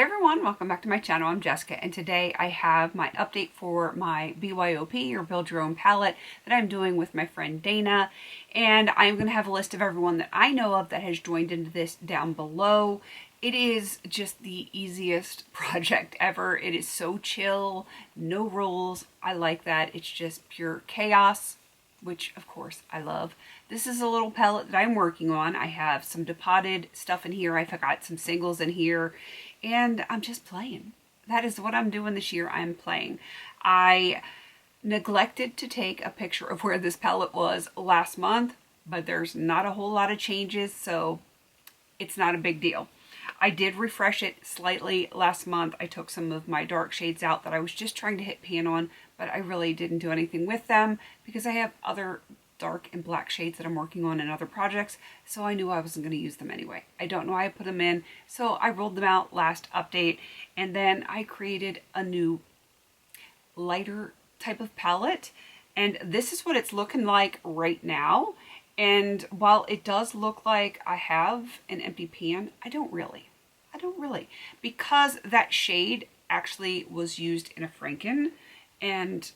everyone, welcome back to my channel. I'm Jessica, and today I have my update for my BYOP, or Build Your Own Palette, that I'm doing with my friend Dana. And I'm going to have a list of everyone that I know of that has joined into this down below. It is just the easiest project ever. It is so chill, no rules. I like that. It's just pure chaos, which of course I love. This is a little palette that I'm working on. I have some depotted stuff in here. I've got some singles in here, and I'm just playing. That is what I'm doing this year. I'm playing. I neglected to take a picture of where this palette was last month, but there's not a whole lot of changes, so it's not a big deal. I did refresh it slightly last month. I took some of my dark shades out that I was just trying to hit pan on, but I really didn't do anything with them because I have other dark and black shades that I'm working on in other projects, so I knew I wasn't going to use them anyway. I don't know why I put them in, so I rolled them out last update, and then I created a new lighter type of palette, and this is what it's looking like right now. And while it does look like I have an empty pan, I don't really, because that shade actually was used in a Franken, and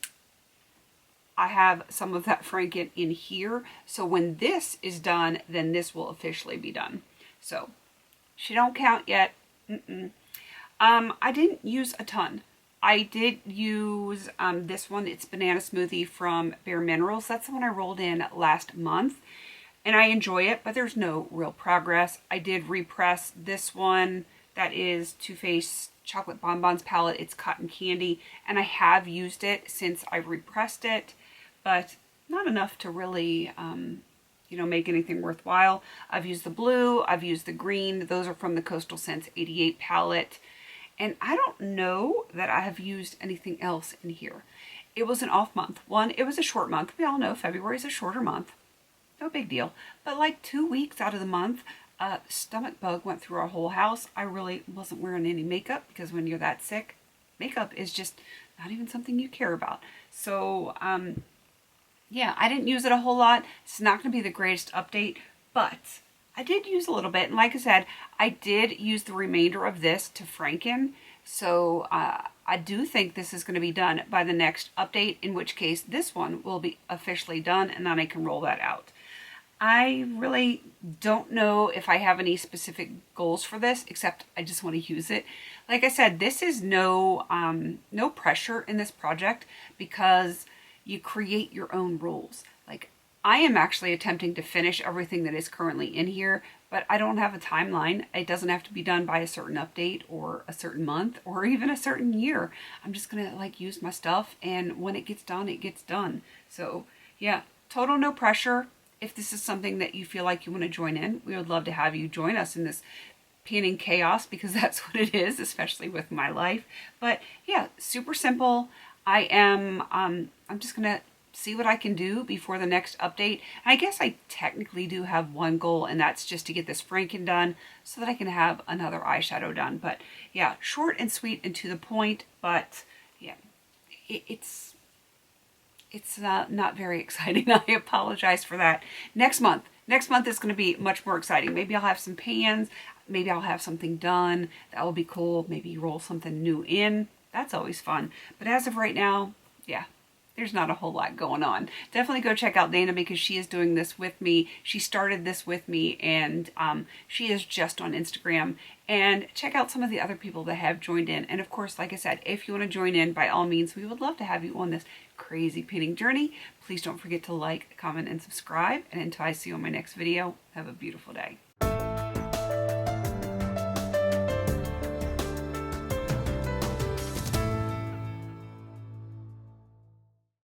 I have some of that Franken in here. So when this is done, then this will officially be done. So she don't count yet. I didn't use a ton. I did use this one. It's Banana Smoothie from Bare Minerals. That's the one I rolled in last month, and I enjoy it, but there's no real progress. I did repress this one. That is Too Faced Chocolate Bonbons palette. It's Cotton Candy, and I have used it since I repressed it, but not enough to really, make anything worthwhile. I've used the blue. I've used the green. Those are from the Coastal Scents 88 palette. And I don't know that I have used anything else in here. It was an off month. It was a short month. We all know February is a shorter month. No big deal. But like 2 weeks out of the month, stomach bug went through our whole house. I really wasn't wearing any makeup because when you're that sick, makeup is just not even something you care about. So, yeah, I didn't use it a whole lot. It's not going to be the greatest update, but I did use a little bit. And like I said, I did use the remainder of this to Franken. So I do think this is going to be done by the next update, in which case this one will be officially done, and then I can roll that out. I really don't know if I have any specific goals for this, except I just want to use it. Like I said, this is no pressure in this project because you create your own rules. Like, I am actually attempting to finish everything that is currently in here, but I don't have a timeline. It doesn't have to be done by a certain update or a certain month or even a certain year. I'm just gonna use my stuff, and when it gets done, it gets done. So yeah, total no pressure. If this is something that you feel like you want to join in, we would love to have you join us in this panning chaos, because that's what it is, especially with my life. But yeah, super simple. I'm just gonna see what I can do before the next update. I guess I technically do have one goal, and that's just to get this Franken done so that I can have another eyeshadow done. But yeah, short and sweet and to the point, but yeah, it's not very exciting. I apologize for that. Next month is going to be much more exciting. Maybe I'll have some pans. Maybe I'll have something done. That will be cool. Maybe roll something new in. That's always fun. But as of right now, yeah, there's not a whole lot going on. Definitely go check out Dana, because she is doing this with me. She started this with me, and she is just on Instagram. And check out some of the other people that have joined in. And of course, like I said, if you want to join in, by all means, we would love to have you on this crazy painting journey. Please don't forget to like, comment, and subscribe. And until I see you on my next video, have a beautiful day.